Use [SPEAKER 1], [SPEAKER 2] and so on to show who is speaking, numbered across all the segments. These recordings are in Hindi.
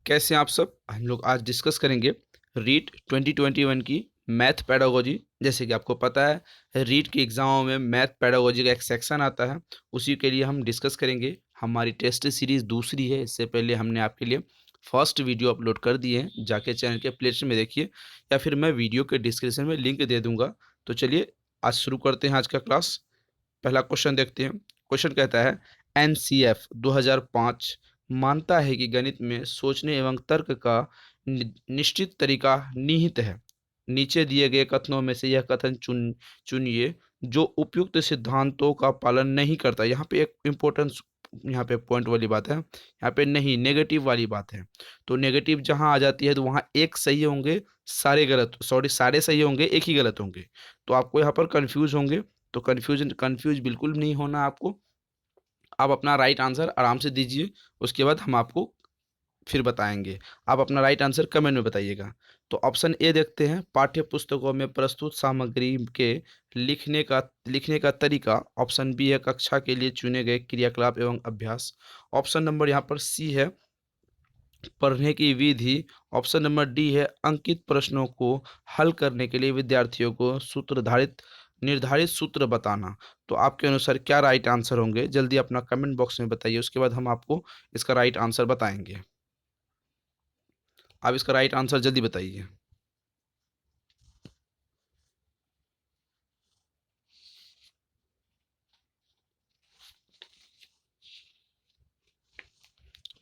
[SPEAKER 1] कैसे हैं आप सब। हम लोग आज डिस्कस करेंगे रीट 2021 की मैथ पेडागोजी। जैसे कि आपको पता है रीट के एग्जामों में मैथ पेडागोजी का एक सेक्शन आता है, उसी के लिए हम डिस्कस करेंगे। हमारी टेस्ट सीरीज दूसरी है। इससे पहले हमने आपके लिए फर्स्ट वीडियो अपलोड कर दिए हैं, जाके चैनल के प्लेलिस्ट में देखिए या फिर मैं वीडियो के डिस्क्रिप्शन में लिंक दे दूंगा। तो चलिए आज शुरू करते हैं आज का क्लास। पहला क्वेश्चन देखते हैं। क्वेश्चन कहता है एनसीएफ 2005 मानता है कि गणित में सोचने एवं तर्क का निश्चित तरीका निहित है। नीचे दिए गए कथनों में से यह कथन चुनिए जो उपयुक्त सिद्धांतों का पालन नहीं करता। यहाँ पे एक इम्पोर्टेंस, यहाँ पे पॉइंट वाली बात है, यहाँ पे नहीं नेगेटिव वाली बात है। तो नेगेटिव जहाँ आ जाती है तो वहाँ एक सही होंगे, सारे गलत, सॉरी सारे सही होंगे, एक ही गलत होंगे। तो आपको यहाँ पर कंफ्यूज होंगे। तो कंफ्यूज बिल्कुल नहीं होना आपको। आप अपना राइट आंसर आराम से दीजिए, उसके बाद हम आपको फिर बताएंगे। आप अपना राइट आंसर कमेंट में बताइएगा। तो ऑप्शन ए देखते हैं, पाठ्य पुस्तकों में प्रस्तुत सामग्री के लिखने का तरीका। ऑप्शन बी है कक्षा के लिए चुने गए क्रियाकलाप एवं अभ्यास। ऑप्शन नंबर यहाँ पर सी है पढ़ने की विधि। ऑप्शन नंबर डी है अंकित प्रश्नों को हल करने के लिए विद्यार्थियों को सूत्रधारित निर्धारित सूत्र बताना। तो आपके अनुसार क्या राइट आंसर होंगे, जल्दी अपना कमेंट बॉक्स में बताइए, उसके बाद हम आपको इसका राइट आंसर बताएंगे। आप इसका राइट आंसर जल्दी बताइए।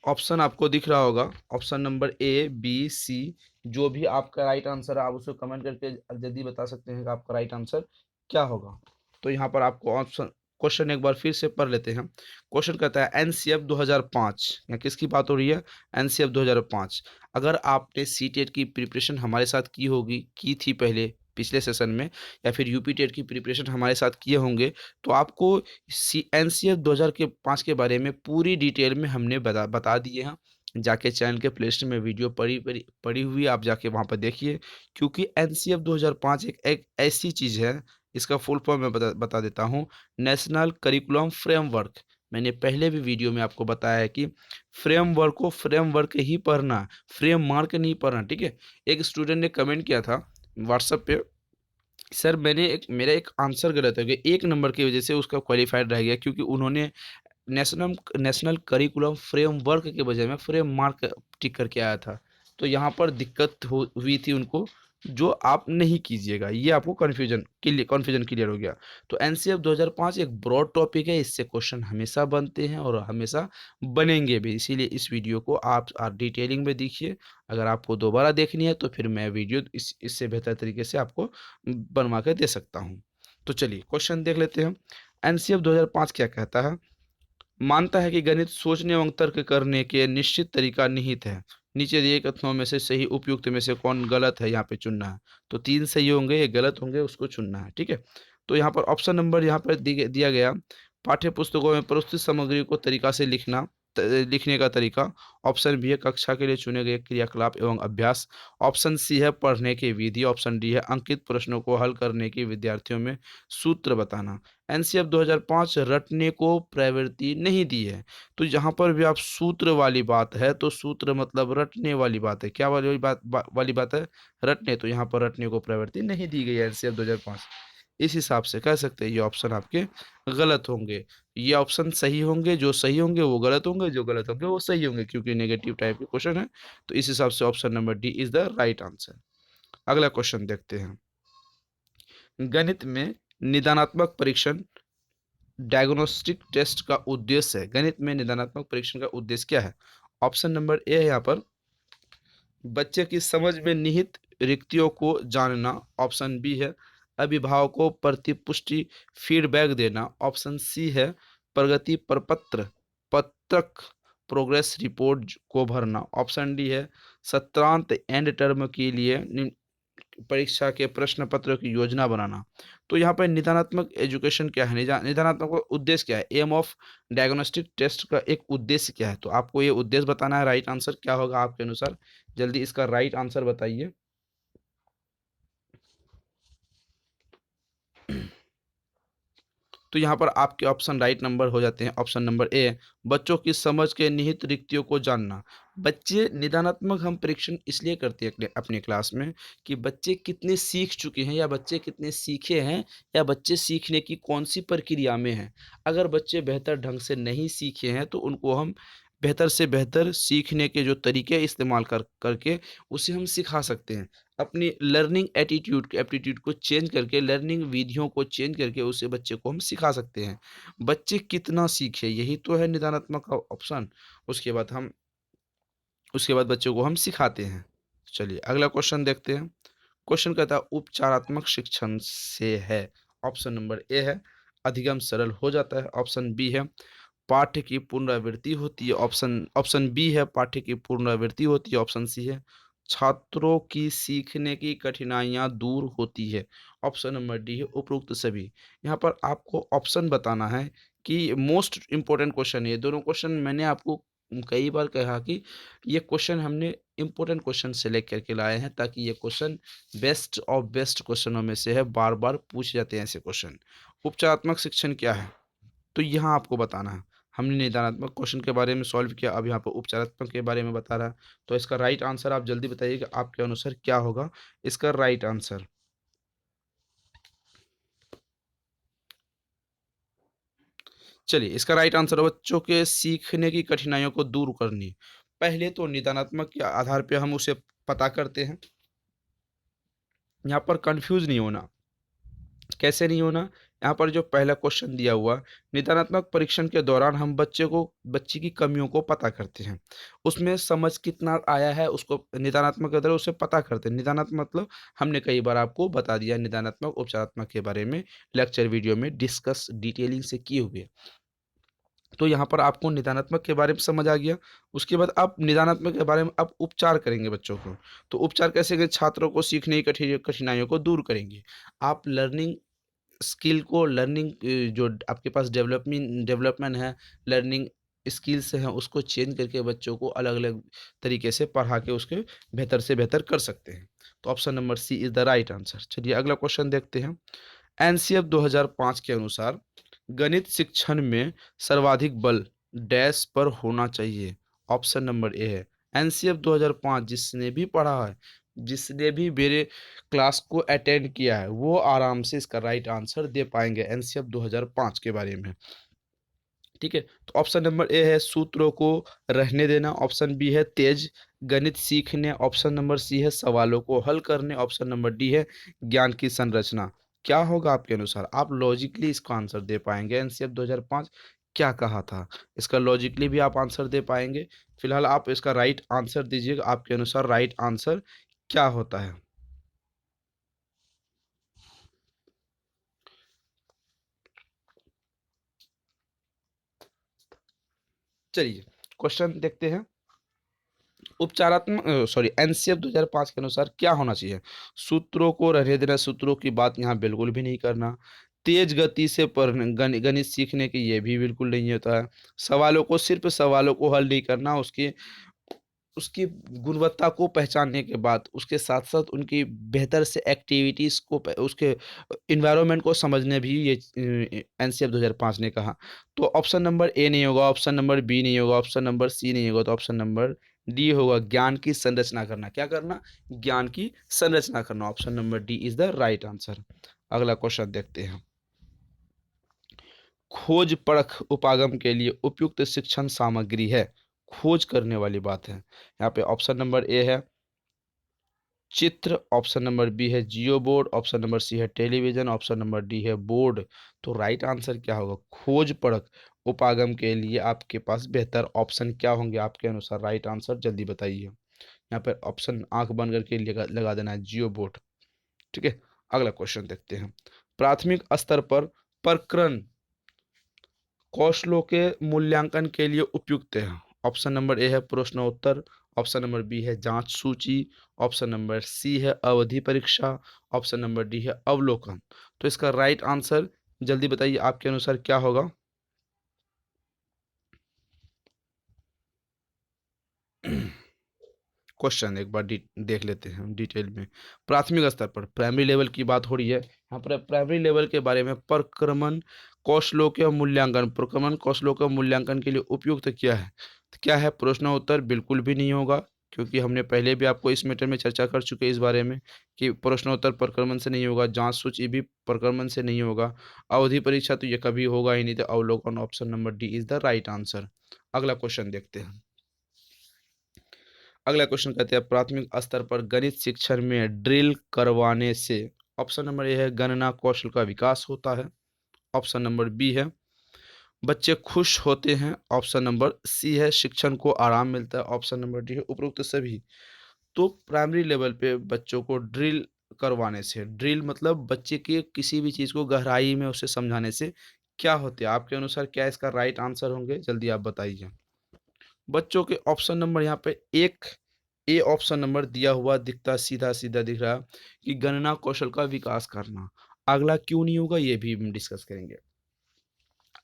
[SPEAKER 1] ऑप्शन आपको दिख रहा होगा, option number A B C. जो भी आपका राइट आंसर है आप उसको कमेंट करके जल्दी बता सकते हैं कि आपका राइट आंसर क्या होगा। तो यहाँ पर आपको ऑप्शन क्वेश्चन एक बार फिर से पढ़ लेते हैं। क्वेश्चन कहता है एनसीएफ 2005, यहाँ किसकी बात हो रही है, एनसीएफ 2005। अगर आपने सीटेट की प्रिपरेशन हमारे साथ की होगी, की थी पहले पिछले सेशन में, या फिर यूपी टेट की प्रिपरेशन हमारे साथ किए होंगे, तो आपको सी एनसीएफ 2005 के बारे में पूरी डिटेल में हमने बता दिए हैं। जाके चैनल के प्लेलिस्ट में वीडियो पड़ी हुई है, आप जाके वहाँ पर देखिए। क्योंकि एनसीएफ 2005 एक ऐसी चीज़ है, इसका फुल फॉर्म मैं बता देता हूँ, नेशनल करिकुलम फ्रेमवर्क। मैंने पहले भी वीडियो में आपको बताया है कि फ्रेमवर्क को फ्रेमवर्क ही पढ़ना, फ्रेम मार्क नहीं पढ़ना, ठीक है। एक स्टूडेंट ने कमेंट किया था व्हाट्सएप पे, सर मेरा एक आंसर गलत हो गया, एक नंबर की वजह से उसका क्वालिफाइड रह गया, क्योंकि उन्होंने नेशनल नेशनल करिकुलम फ्रेमवर्क के बजाय में फ्रेम मार्क टिक करके आया था। तो यहाँ पर दिक्कत हुई थी उनको, जो आप नहीं कीजिएगा। ये आपको कन्फ्यूजन क्लियर हो गया। तो एनसीएफ 2005 एक ब्रॉड टॉपिक है, इससे क्वेश्चन हमेशा बनते हैं और हमेशा बनेंगे भी, इसीलिए इस वीडियो को आप डिटेलिंग में देखिए। अगर आपको दोबारा देखनी है तो फिर मैं वीडियो इससे बेहतर तरीके से आपको बनवा के दे सकता हूँ। तो चलिए क्वेश्चन देख लेते हैं। एनसीएफ 2005 क्या कहता है, मानता है कि गणित सोचने एवं तर्क करने के निश्चित तरीका निहित है। नीचे दिए कथनों में से सही उपयुक्त में से कौन गलत है, यहाँ पे चुनना है। तो तीन सही होंगे, एक गलत होंगे, उसको चुनना है, ठीक है। तो यहाँ पर ऑप्शन नंबर यहाँ पर दिया गया, पाठ्य पुस्तकों में प्रस्तुत सामग्री को तरीका से लिखने का तरीका। ऑप्शन बी है कक्षा के लिए चुने गए क्रियाकलाप एवं अभ्यास। ऑप्शन सी है पढ़ने की विधि। ऑप्शन डी है अंकित प्रश्नों को हल करने की विद्यार्थियों में सूत्र बताना। एनसीएफ 2005 रटने को प्रवृत्ति नहीं दी है। तो यहाँ पर भी आप सूत्र वाली बात है, तो सूत्र मतलब रटने वाली बात है। क्या वाली बात है, रटने। तो यहाँ पर रटने को प्रवृत्ति नहीं दी गई है एनसीएफ 2005। इस हिसाब से कह सकते हैं ये ऑप्शन आपके गलत होंगे। ये ऑप्शन सही होंगे, जो सही होंगे वो गलत होंगे, जो गलत होंगे वो सही होंगे, क्योंकि नेगेटिव टाइप के क्वेश्चन है। तो इस हिसाब से option number D is the right answer. अगला क्वेश्चन देखते हैं। गणित में निदानात्मक परीक्षण डायग्नोस्टिक टेस्ट का उद्देश्य है। गणित में निदानात्मक परीक्षण का उद्देश्य क्या है। ऑप्शन नंबर ए है यहाँ पर बच्चे की समझ में निहित रिक्तियों को जानना। ऑप्शन बी है अभिभावकों प्रतिपुष्टि फीडबैक देना। ऑप्शन सी है प्रगति प्रपत्र पत्रक प्रोग्रेस रिपोर्ट को भरना। ऑप्शन डी है सत्रांत एंड टर्म के लिए परीक्षा के प्रश्न पत्र की योजना बनाना। तो यहाँ पर निदानात्मक एजुकेशन क्या है, निदानात्मक उद्देश्य क्या है, एम ऑफ डायग्नोस्टिक टेस्ट का एक उद्देश्य क्या है। तो आपको ये उद्देश्य बताना है। राइट आंसर क्या होगा आपके अनुसार, जल्दी इसका राइट आंसर बताइए। तो यहाँ पर आपके ऑप्शन राइट नंबर हो जाते हैं। ऑप्शन नंबर ए, बच्चों की समझ के निहित रिक्तियों को जानना। बच्चे निदानात्मक हम परीक्षण इसलिए करते हैं अपने क्लास में कि बच्चे कितने सीख चुके हैं या बच्चे कितने सीखे हैं या बच्चे सीखने की कौन सी प्रक्रिया में हैं। अगर बच्चे बेहतर ढंग से नहीं सीखे हैं तो उनको हम बेहतर से बेहतर सीखने के जो तरीके इस्तेमाल करके उसे हम सिखा सकते हैं। अपनी लर्निंग एप्टीट्यूड को चेंज करके, लर्निंग विधियों को चेंज करके उसे बच्चे को हम सिखा सकते हैं। बच्चे कितना सीखे, यही तो है निदानात्मक का ऑप्शन। उसके बाद हम उसके बाद बच्चों को हम सिखाते हैं। चलिए अगला क्वेश्चन देखते हैं। क्वेश्चन कहता है उपचारात्मक शिक्षण से है। ऑप्शन नंबर ए है अधिगम सरल हो जाता है। ऑप्शन बी है पाठ्य की पुनरावृत्ति होती है। ऑप्शन ऑप्शन बी है पाठ्य की पुनरावृत्ति होती है। ऑप्शन सी है छात्रों की सीखने की कठिनाइयां दूर होती है। ऑप्शन नंबर डी है उपरोक्त सभी। यहाँ पर आपको ऑप्शन बताना है कि मोस्ट इंपॉर्टेंट क्वेश्चन है। ये दोनों क्वेश्चन मैंने आपको कई बार कहा कि ये क्वेश्चन हमने इंपॉर्टेंट क्वेश्चन सेलेक्ट करके लाए हैं ताकि ये क्वेश्चन बेस्ट ऑफ बेस्ट क्वेश्चनों में से है। बार बार पूछे जाते हैं ऐसे क्वेश्चन। उपचारात्मक शिक्षण क्या है, तो यहाँ आपको बताना है। हमने निदानात्मक क्वेश्चन के बारे में सॉल्व किया, अब यहाँ पर उपचारात्मक के बारे में बता रहा है। तो इसका राइट आंसर आप जल्दी बताइए कि आपके अनुसार क्या होगा इसका राइट आंसर। चलिए इसका राइट आंसर है बच्चों के सीखने की कठिनाइयों को दूर करनी। पहले तो निदानात्मक के आधार पे हम उसे पता करते हैं। यहाँ पर कंफ्यूज नहीं होना। कैसे नहीं होना, यहाँ पर जो पहला क्वेश्चन दिया हुआ, निदानात्मक परीक्षण के दौरान हम बच्चे की कमियों को पता करते हैं। उसमें समझ कितना आया है उसको निदानात्मक के द्वारा उसे पता करते हैं। निदानात्मक मतलब हमने कई बार आपको बता दिया निदानात्मक उपचारात्मक के बारे में, लेक्चर वीडियो में डिस्कस डिटेलिंग से किए हुए। तो यहाँ पर आपको निदानात्मक के बारे में समझ आ गया। उसके बाद आप निदानात्मक के बारे में आप उपचार करेंगे बच्चों को। तो उपचार कैसे करेंगे, छात्रों को सीखने की कठिनाइयों को दूर करेंगे। आप लर्निंग स्किल को, लर्निंग जो आपके पास डेवलपमेंट है, लर्निंग स्किल्स हैं उसको चेंज करके बच्चों को अलग अलग तरीके से पढ़ा के उसके बेहतर से बेहतर कर सकते हैं। तो option number C is the right answer. चलिए अगला क्वेश्चन देखते हैं। एनसीएफ 2005 के अनुसार गणित शिक्षण में सर्वाधिक बल डैश पर होना चाहिए। ऑप्शन नंबर ए है एनसीएफ 2005। जिसने भी पढ़ा है, जिसने भी मेरे क्लास को अटेंड किया है, वो आराम से इसका राइट आंसर दे पाएंगे एनसीएफ 2005 के बारे में। ठीक है, तो ऑप्शन नंबर ए है सूत्रों को रहने देना। ऑप्शन बी है तेज गणित सीखने। ऑप्शन नंबर सी है सवालों को हल करने। ऑप्शन नंबर डी है ज्ञान की संरचना। क्या होगा आपके अनुसार, आप लॉजिकली इसका आंसर दे पाएंगे एनसीएफ 2005 क्या कहा था, इसका लॉजिकली भी आप आंसर दे पाएंगे। फिलहाल आप इसका राइट आंसर दीजिएगा, आपके अनुसार राइट आंसर क्या होता है। चलिए क्वेश्चन देखते हैं। उपचारात्मक एनसीएफ 2005 के अनुसार क्या होना चाहिए। सूत्रों को रहने देना, सूत्रों की बात यहाँ बिल्कुल भी नहीं करना। तेज गति से पढ़ने गणित सीखने की ये भी बिल्कुल नहीं होता है। सवालों को, सिर्फ सवालों को हल नहीं करना, उसके उसकी गुणवत्ता को पहचानने के बाद उसके साथ साथ उनकी बेहतर से एक्टिविटीज़ को उसके इन्वायरमेंट को समझने भी ये एनसीएफ 2005 ने कहा। तो ऑप्शन नंबर ए नहीं होगा, ऑप्शन नंबर बी नहीं होगा, ऑप्शन नंबर सी नहीं होगा, तो ऑप्शन नंबर डी होगा ज्ञान की संरचना करना। क्या करना, ज्ञान की संरचना करना। Option number D is the right answer. अगला क्वेश्चन देखते हैं। खोज परख उपागम के लिए उपयुक्त शिक्षण सामग्री है। खोज करने वाली बात है यहाँ पे। ऑप्शन नंबर ए है चित्र। ऑप्शन नंबर बी है जियो बोर्ड। ऑप्शन नंबर सी है टेलीविजन। ऑप्शन नंबर डी है बोर्ड। तो राइट आंसर क्या होगा, खोज परख उपागम के लिए आपके पास बेहतर ऑप्शन क्या होंगे आपके अनुसार, राइट आंसर जल्दी बताइए। यहाँ पर ऑप्शन आंख बंद करके लगा देना है जियो बोर्ड। ठीक है, अगला क्वेश्चन देखते हैं। प्राथमिक स्तर पर प्रकरण कौशलों के मूल्यांकन के लिए उपयुक्त है। ऑप्शन नंबर ए है प्रश्नोत्तर। ऑप्शन नंबर बी है जांच सूची। ऑप्शन नंबर सी है अवधि परीक्षा। ऑप्शन नंबर डी है अवलोकन। तो इसका राइट आंसर जल्दी बताइए आपके अनुसार क्या होगा। क्वेश्चन एक बार देख लेते हैं हम डिटेल में। प्राथमिक स्तर पर प्राइमरी लेवल की बात हो रही है यहाँ पर। प्राइमरी लेवल के बारे में प्रक्रमण कौशलों के मूल्यांकन, प्रकरण कौशलों का मूल्यांकन के लिए उपयुक्त क्या है? तो क्या है प्रश्नोत्तर? बिल्कुल भी नहीं होगा, क्योंकि हमने पहले भी आपको इस मैटर में चर्चा कर चुके हैं इस बारे में कि प्रश्नोत्तर प्रक्रमण से नहीं होगा, जांच सूची भी प्रक्रमण से नहीं होगा, अवधि परीक्षा तो ये कभी होगा ही नहीं। तो अवलोकन option number D is the right answer. अगला क्वेश्चन देखते हैं। अगला क्वेश्चन कहते हैं प्राथमिक स्तर पर गणित शिक्षण में ड्रिल करवाने से ऑप्शन नंबर ए है गणना कौशल का विकास होता है, ऑप्शन नंबर बी है बच्चे खुश होते हैं, ऑप्शन नंबर सी है शिक्षण को आराम मिलता है, ऑप्शन नंबर डी है उपरोक्त सभी। तो प्राइमरी लेवल पे बच्चों को ड्रिल करवाने से, ड्रिल मतलब बच्चे के किसी भी चीज़ को गहराई में उसे समझाने से क्या होते हैं? आपके अनुसार क्या इसका राइट आंसर होंगे? जल्दी आप बताइए। बच्चों के ऑप्शन नंबर यहाँ पे एक ए ऑप्शन नंबर दिया हुआ दिखता, सीधा सीधा दिख रहा कि गणना कौशल का विकास करना। अगला क्यों नहीं होगा ये भी हम डिस्कस करेंगे।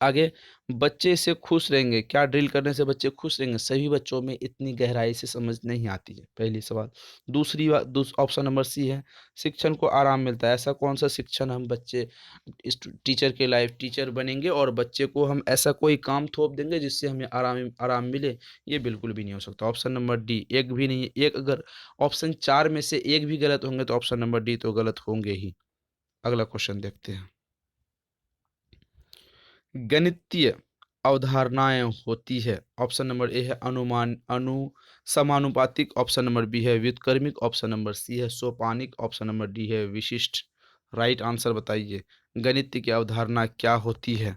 [SPEAKER 1] आगे बच्चे से खुश रहेंगे, क्या ड्रिल करने से बच्चे खुश रहेंगे? सभी बच्चों में इतनी गहराई से समझ नहीं आती है, पहली सवाल। दूसरी बात, ऑप्शन नंबर सी है शिक्षण को आराम मिलता है। ऐसा कौन सा शिक्षण हम बच्चे टीचर के लाइफ टीचर बनेंगे और बच्चे को हम ऐसा कोई काम थोप देंगे जिससे हमें आराम आराम मिले? ये बिल्कुल भी नहीं हो सकता। ऑप्शन नंबर डी एक भी नहीं है। एक अगर ऑप्शन चार में से एक भी गलत होंगे तो ऑप्शन नंबर डी तो गलत होंगे ही। अगला क्वेश्चन देखते हैं। गणितीय अवधारणाएं होती है, ऑप्शन नंबर ए है अनुमान समानुपातिक, ऑप्शन नंबर बी है व्युत्क्रमिक, ऑप्शन नंबर सी है सोपानिक, ऑप्शन नंबर डी है विशिष्ट। राइट आंसर बताइए, गणित की अवधारणा क्या होती है?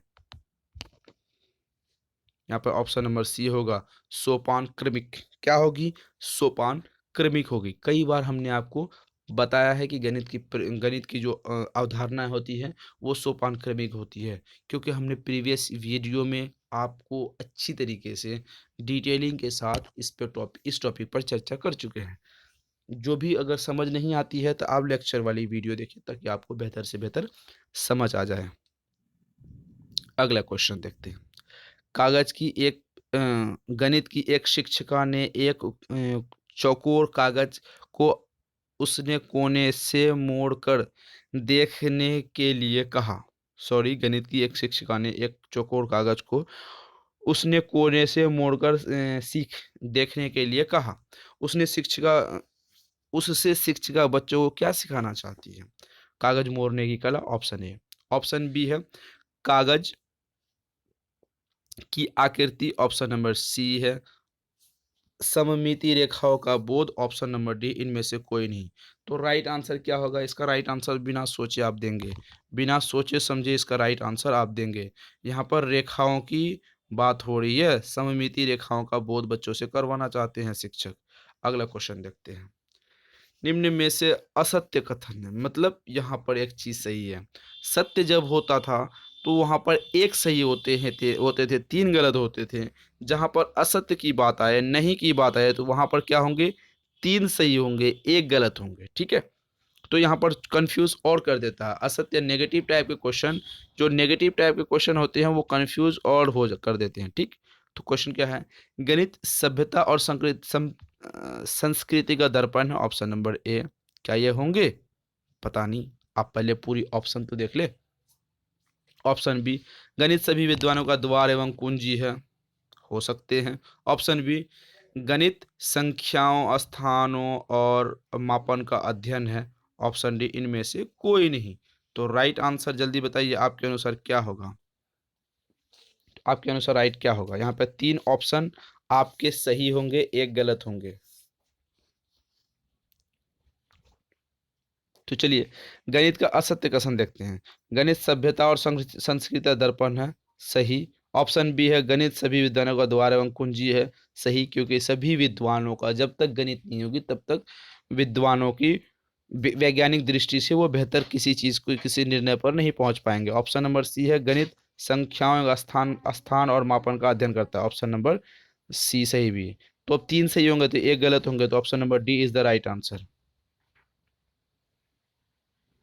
[SPEAKER 1] यहाँ पर ऑप्शन नंबर सी होगा सोपान क्रमिक। क्या होगी? सोपान क्रमिक होगी। कई बार हमने आपको बताया है कि गणित की जो अवधारणाएं होती है वो सोपान क्रमिक होती है, क्योंकि हमने प्रीवियस वीडियो में आपको अच्छी तरीके से डिटेलिंग के साथ इस टॉपिक पर चर्चा कर चुके हैं। जो भी अगर समझ नहीं आती है तो आप लेक्चर वाली वीडियो देखिए ताकि आपको बेहतर से बेहतर समझ आ जाए। अगला क्वेश्चन देखते हैं। कागज की एक गणित की एक शिक्षिका ने एक चौकोर कागज को उसने कोने से मोड़कर देखने के लिए कहा। सॉरी, गणित की एक शिक्षिका ने एक चौकोर कागज को उसने कोने से मोड़कर सीख देखने के लिए कहा। उसने शिक्षिका उससे शिक्षिका बच्चों को क्या सिखाना चाहती है? कागज मोड़ने की कला, ऑप्शन ए। ऑप्शन बी है कागज की आकृति, ऑप्शन नंबर सी है सममिति रेखाओं का बोध, ऑप्शन नंबर डी इनमें से कोई नहीं। तो राइट आंसर क्या होगा? इसका राइट आंसर बिना सोचे आप देंगे, बिना सोचे समझे इसका राइट आंसर आप देंगे। यहाँ पर रेखाओं की बात हो रही है, सममिति रेखाओं का बोध बच्चों से करवाना चाहते हैं शिक्षक। अगला क्वेश्चन देखते हैं। निम्न में से असत्य कथन है, मतलब यहाँ पर एक चीज सही है। सत्य जब होता था तो वहां पर एक सही होते थे, तीन गलत होते थे। जहां पर असत्य की बात आए, नहीं की बात आए, तो वहां पर क्या होंगे? तीन सही होंगे, एक गलत होंगे। ठीक है, तो यहाँ पर कंफ्यूज और कर देता है। असत्य नेगेटिव टाइप के क्वेश्चन, जो नेगेटिव टाइप के क्वेश्चन होते हैं वो कंफ्यूज और कर देते हैं। ठीक, तो क्वेश्चन क्या है? गणित सभ्यता और संस्कृति का दर्पण है, ऑप्शन नंबर ए। क्या ये होंगे? पता नहीं, आप पहले पूरी ऑप्शन तो देख ले। ऑप्शन बी गणित सभी विद्वानों का द्वार एवं कुंजी है, हो सकते हैं। ऑप्शन बी गणित संख्याओं स्थानों और मापन का अध्ययन है, ऑप्शन डी इनमें से कोई नहीं। तो राइट आंसर जल्दी बताइए, आपके अनुसार क्या होगा? आपके अनुसार राइट क्या होगा? यहाँ पे तीन ऑप्शन आपके सही होंगे, एक गलत होंगे। तो चलिए गणित का असत्य कथन देखते हैं। गणित सभ्यता और संस्कृति का दर्पण है, सही। ऑप्शन बी है गणित सभी विद्वानों का द्वार एवं कुंजी है, सही, क्योंकि सभी विद्वानों का, जब तक गणित नहीं होगी तब तक विद्वानों की वैज्ञानिक दृष्टि से वो बेहतर किसी चीज को, किसी निर्णय पर नहीं पहुंच पाएंगे। ऑप्शन नंबर सी है गणित संख्याओं का स्थान स्थान और मापन का अध्ययन करता है, ऑप्शन नंबर सी सही भी है। तो अब तीन सही होंगे तो एक गलत होंगे, तो option number D is the right answer.